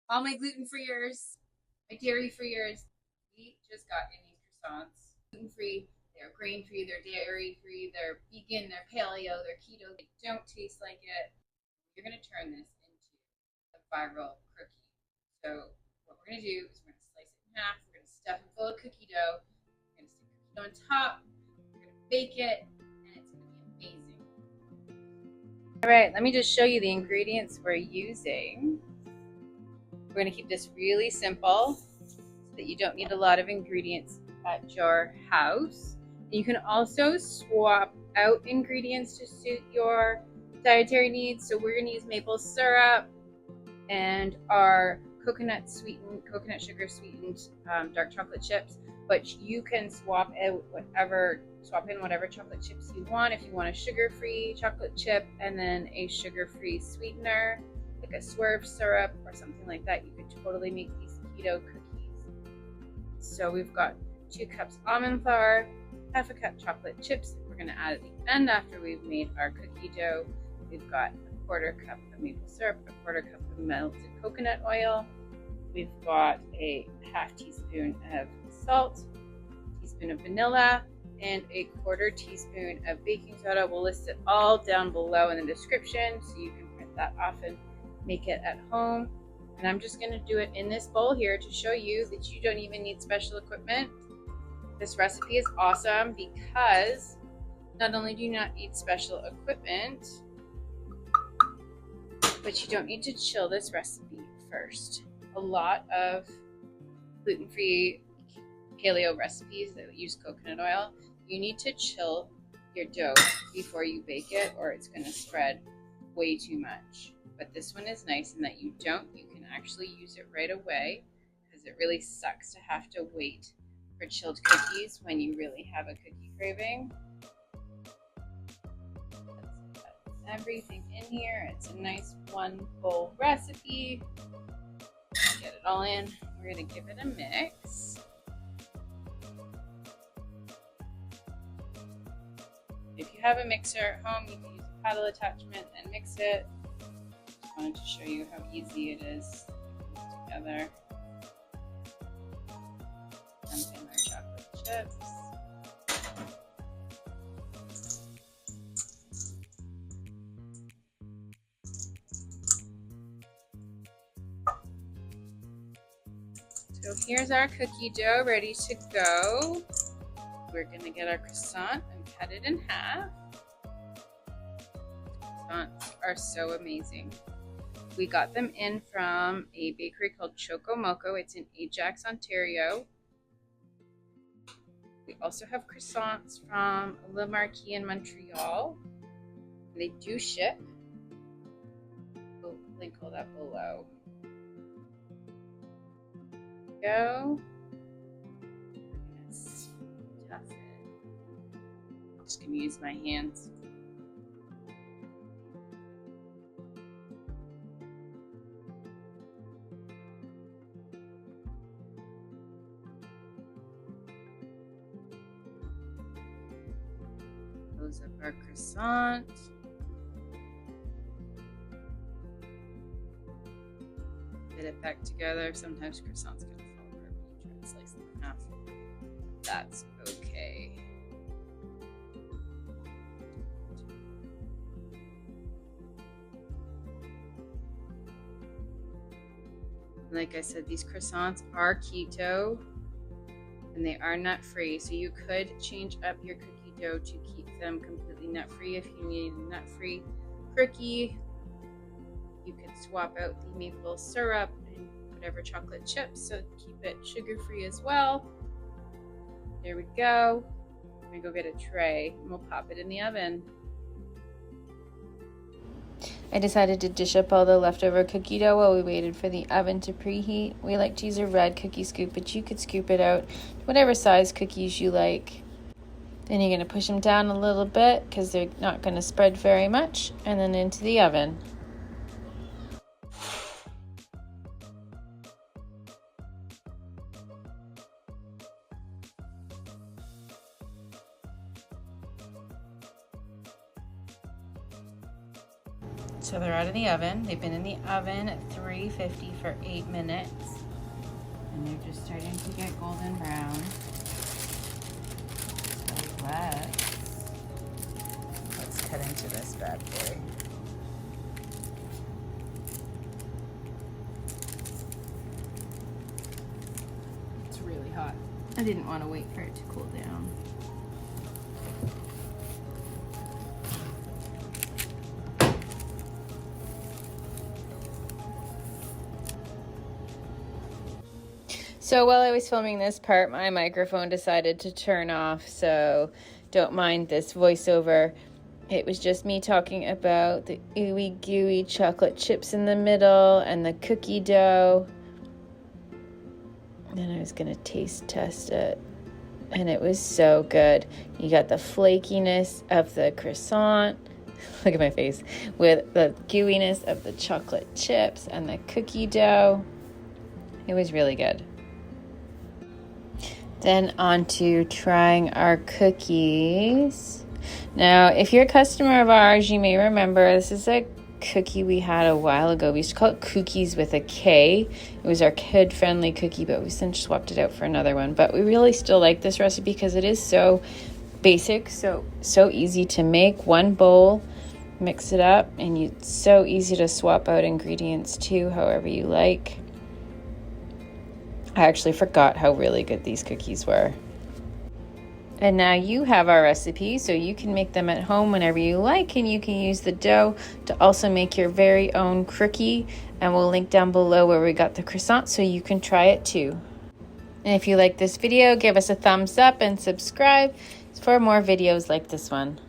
All my gluten-freers, my dairy-freers, we just got in these croissants. Gluten-free, they're grain-free, they're dairy-free, they're vegan, they're paleo, they're keto. They don't taste like it. You're going to turn this into a viral cookie. So what we're going to do is we're going to slice it in half. We're going to stuff it full of cookie dough. We're going to stick cookie dough on top. We're going to bake it, and it's going to be amazing. All right, let me just show you the ingredients we're using. We're going to keep this really simple so that you don't need a lot of ingredients at your house. You can also swap out ingredients to suit your dietary needs. So we're going to use maple syrup and our coconut sugar sweetened dark chocolate chips, but you can swap in whatever chocolate chips you want. If you want a sugar-free chocolate chip and then a sugar-free sweetener, like a swerve syrup or something like that, you could totally make these keto cookies. So we've got 2 cups almond flour, half a cup chocolate chips that we're going to add at the end after we've made our cookie dough. We've got a 1/4 cup of maple syrup, a 1/4 cup of melted coconut oil. We've got a 1/2 teaspoon of salt, a teaspoon of vanilla, and a 1/4 teaspoon of baking soda. We'll list it all down below in the description so you can print that off and make it at home. And I'm just going to do it in this bowl here to show you that you don't even need special equipment. This recipe is awesome because not only do you not need special equipment, but you don't need to chill this recipe first. A lot of gluten-free paleo recipes that use coconut oil, you need to chill your dough before you bake it or it's going to spread way too much. But this one is nice in that you can actually use it right away, because it really sucks to have to wait for chilled cookies when you really have a cookie craving. Let's put everything in here. It's a nice one bowl recipe. Get it all in. We're going to give it a mix. If you have a mixer at home, you can use a paddle attachment and mix it. I wanted to show you how easy it is to put this together. Dump in our chocolate chips. So here's our cookie dough ready to go. We're going to get our croissant and cut it in half. Croissants are so amazing. We got them in from a bakery called Choco. It's in Ajax, Ontario. We also have croissants from Le Marquis in Montreal. They do ship. We'll link all that below. Go. Stuff it. I'm just going to use my hands. Close up our croissant. Get it back together. Sometimes croissants can fall apart when you try to slice them in half. That's okay. Like I said, these croissants are keto and they are nut-free, so you could change up your cookie dough to keep them completely nut-free. If you need a nut-free cookie, you could swap out the maple syrup and whatever chocolate chips, so keep it sugar-free as well. There we go. I'm gonna go get a tray and we'll pop it in the oven. I decided to dish up all the leftover cookie dough while we waited for the oven to preheat. We like to use a red cookie scoop, but you could scoop it out whatever size cookies you like. Then you're going to push them down a little bit because they're not going to spread very much, and then into the oven. So they're out of the oven. They've been in the oven at 350 for 8 minutes. And they're just starting to get golden brown. So let's cut into this bad boy. It's really hot. I didn't want to wait for it to cool down. So while I was filming this part, my microphone decided to turn off, so don't mind this voiceover. It was just me talking about the ooey gooey chocolate chips in the middle and the cookie dough. And I was gonna taste test it, and it was so good. You got the flakiness of the croissant, look at my face, with the gooiness of the chocolate chips and the cookie dough. It was really good. Then on to trying our cookies. Now, if you're a customer of ours, you may remember this is a cookie we had a while ago. We used to call it Cookies with a K. It was our kid-friendly cookie, but we since swapped it out for another one. But we really still like this recipe because it is so basic, so easy to make. One bowl, mix it up, and it's so easy to swap out ingredients too, however you like. I actually forgot how really good these cookies were. And now you have our recipe, so you can make them at home whenever you like, and you can use the dough to also make your very own crookie, and we'll link down below where we got the croissant so you can try it too. And if you like this video, give us a thumbs up and subscribe for more videos like this one.